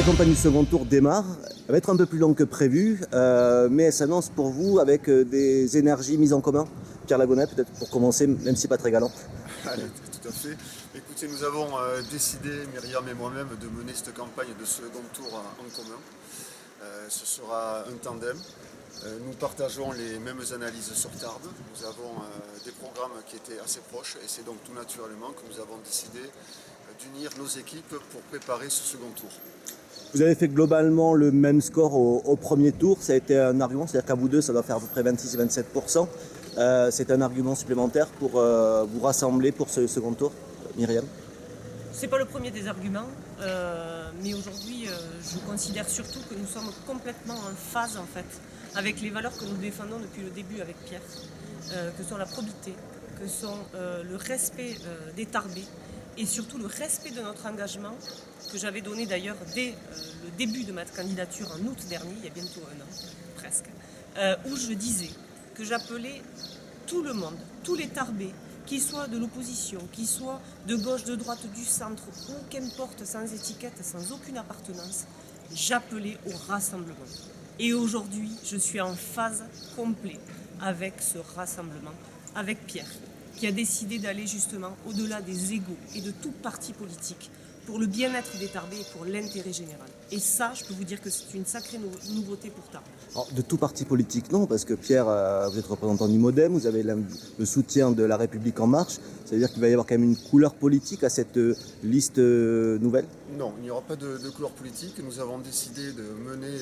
campagne du second tour démarre. Elle va être un peu plus longue que prévu, mais elle s'annonce pour vous avec des énergies mises en commun. Pierre Lagonnet, peut-être pour commencer, même si pas très galant. Allez, tout à fait. Écoutez, nous avons décidé, Myriam et moi-même, de mener cette campagne de second tour en commun. Ce sera un tandem. Nous partageons les mêmes analyses sur Tarbes. Nous avons des programmes qui étaient assez proches et c'est donc tout naturellement que nous avons décidé d'unir nos équipes pour préparer ce second tour. Vous avez fait globalement le même score au premier tour. Ça a été un argument, c'est-à-dire qu'à vous deux, ça doit faire à peu près 26-27%. C'est un argument supplémentaire pour vous rassembler pour ce second tour, Myriam? C'est pas le premier des arguments, mais aujourd'hui, je considère surtout que nous sommes complètement en phase en fait avec les valeurs que nous défendons depuis le début avec Pierre, que sont la probité, que sont le respect des Tarbais et surtout le respect de notre engagement que j'avais donné d'ailleurs dès le début de ma candidature en août dernier, il y a bientôt un an presque, où je disais que j'appelais tout le monde, tous les Tarbais, qu'ils soient de l'opposition, qu'ils soient de gauche, de droite, du centre, ou qu'importe, sans étiquette, sans aucune appartenance, j'appelais au rassemblement. Et aujourd'hui, je suis en phase complète avec ce rassemblement, avec Pierre, qui a décidé d'aller justement au-delà des égos et de tout parti politique pour le bien-être des Tarbais et pour l'intérêt général. Et ça, je peux vous dire que c'est une sacrée nouveauté pour Tarbes. Alors, de tout parti politique, non, parce que Pierre, vous êtes représentant du MoDem, vous avez le soutien de La République En Marche. Ça veut dire qu'il va y avoir quand même une couleur politique à cette liste nouvelle? Non, il n'y aura pas de couleur politique. Nous avons décidé de mener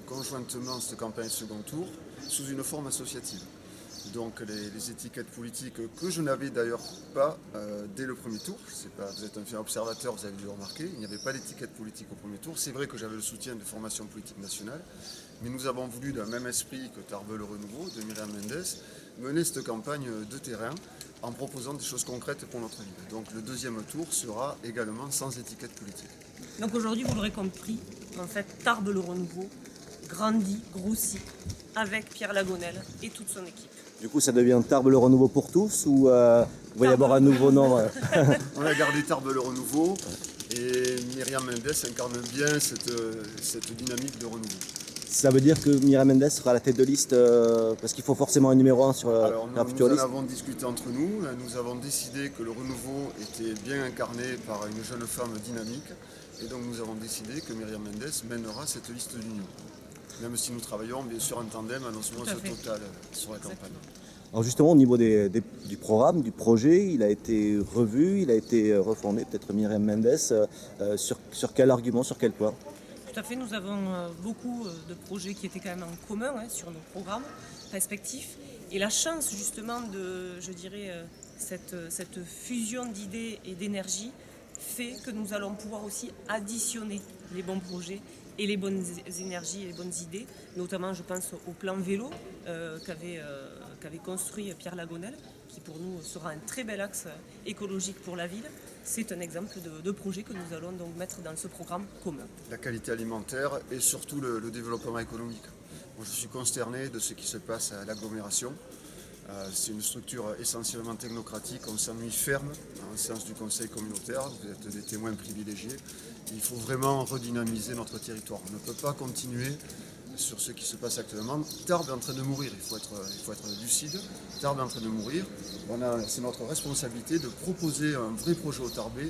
conjointement cette campagne second tour sous une forme associative. Donc les étiquettes politiques que je n'avais d'ailleurs pas dès le premier tour, je sais pas, vous êtes un fier observateur, vous avez dû le remarquer, il n'y avait pas d'étiquette politique au premier tour. C'est vrai que j'avais le soutien de formations politiques nationales, mais nous avons voulu, d'un même esprit que Tarbes le Renouveau, de Myriam Mendes, mener cette campagne de terrain en proposant des choses concrètes pour notre ville. Donc le deuxième tour sera également sans étiquette politique. Donc aujourd'hui, vous l'aurez compris, en fait, Tarbes le Renouveau grandit, grossit avec Pierre Lagonel et toute son équipe. Du coup, ça devient Tarbes le Renouveau pour tous ou il va y avoir un nouveau nom On a gardé Tarbes le Renouveau et Myriam Mendes incarne bien cette dynamique de renouveau. Ça veut dire que Myriam Mendes sera à la tête de liste parce qu'il faut forcément un numéro 1 sur la future nous en liste. avons discuté entre nous. Nous avons décidé que le renouveau était bien incarné par une jeune femme dynamique. Et donc nous avons décidé que Myriam Mendes mènera cette liste d'union. Même si nous travaillons bien sûr en tandem, en osmose totale sur la campagne. Alors justement, au niveau du programme, du projet, il a été revu, il a été refondé, peut-être Myriam Mendes, sur quel argument, sur quel point? Tout à fait, nous avons beaucoup de projets qui étaient quand même en commun sur nos programmes respectifs. Et la chance justement de, je dirais, cette fusion d'idées et d'énergie fait que nous allons pouvoir aussi additionner les bons projets et les bonnes énergies et les bonnes idées. Notamment, je pense au plan vélo qu'avait construit Pierre Lagonel, qui pour nous sera un très bel axe écologique pour la ville. C'est un exemple de projet que nous allons donc mettre dans ce programme commun. La qualité alimentaire et surtout le développement économique. Moi, je suis consterné de ce qui se passe à l'agglomération. C'est une structure essentiellement technocratique, on s'ennuie ferme en séance du conseil communautaire, vous êtes des témoins privilégiés. Il faut vraiment redynamiser notre territoire. On ne peut pas continuer sur ce qui se passe actuellement. Tarbes est en train de mourir, il faut être lucide. Tarbes est en train de mourir. C'est notre responsabilité de proposer un vrai projet aux Tarbais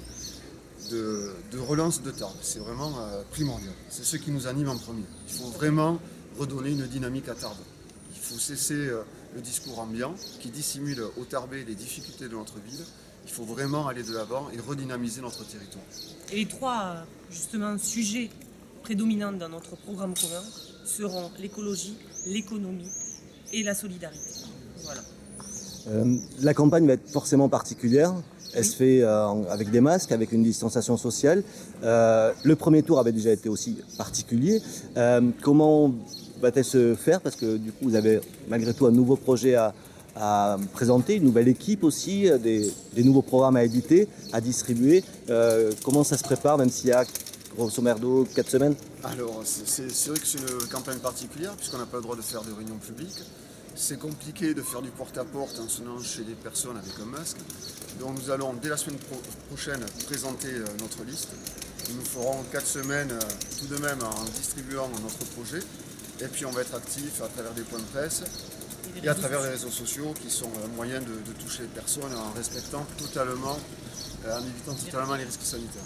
de relance de Tarbes. C'est vraiment primordial. C'est ce qui nous anime en premier. Il faut vraiment redonner une dynamique à Tarbes. Il faut cesser le discours ambiant qui dissimule aux Tarbais les difficultés de notre ville. Il faut vraiment aller de l'avant et redynamiser notre territoire. Et les trois justement sujets prédominants dans notre programme commun seront l'écologie, l'économie et la solidarité. Voilà. La campagne va être forcément particulière. Elle se fait avec des masques, avec une distanciation sociale. Le premier tour avait déjà été aussi particulier. Comment va-t-elle se faire? Parce que du coup, vous avez malgré tout un nouveau projet à présenter, une nouvelle équipe aussi, des nouveaux programmes à éditer, à distribuer. Comment ça se prépare, même s'il y a grosso merdo 4 semaines? Alors, c'est vrai que c'est une campagne particulière puisqu'on n'a pas le droit de faire de réunions publiques. C'est compliqué de faire du porte-à-porte en sonnant chez les personnes avec un masque. Donc nous allons dès la semaine prochaine présenter notre liste Nous ferons 4 semaines tout de même en distribuant notre projet. Et puis on va être actif à travers des points de presse et à travers les réseaux sociaux qui sont un moyen de toucher les personnes en respectant totalement, en évitant totalement les risques sanitaires.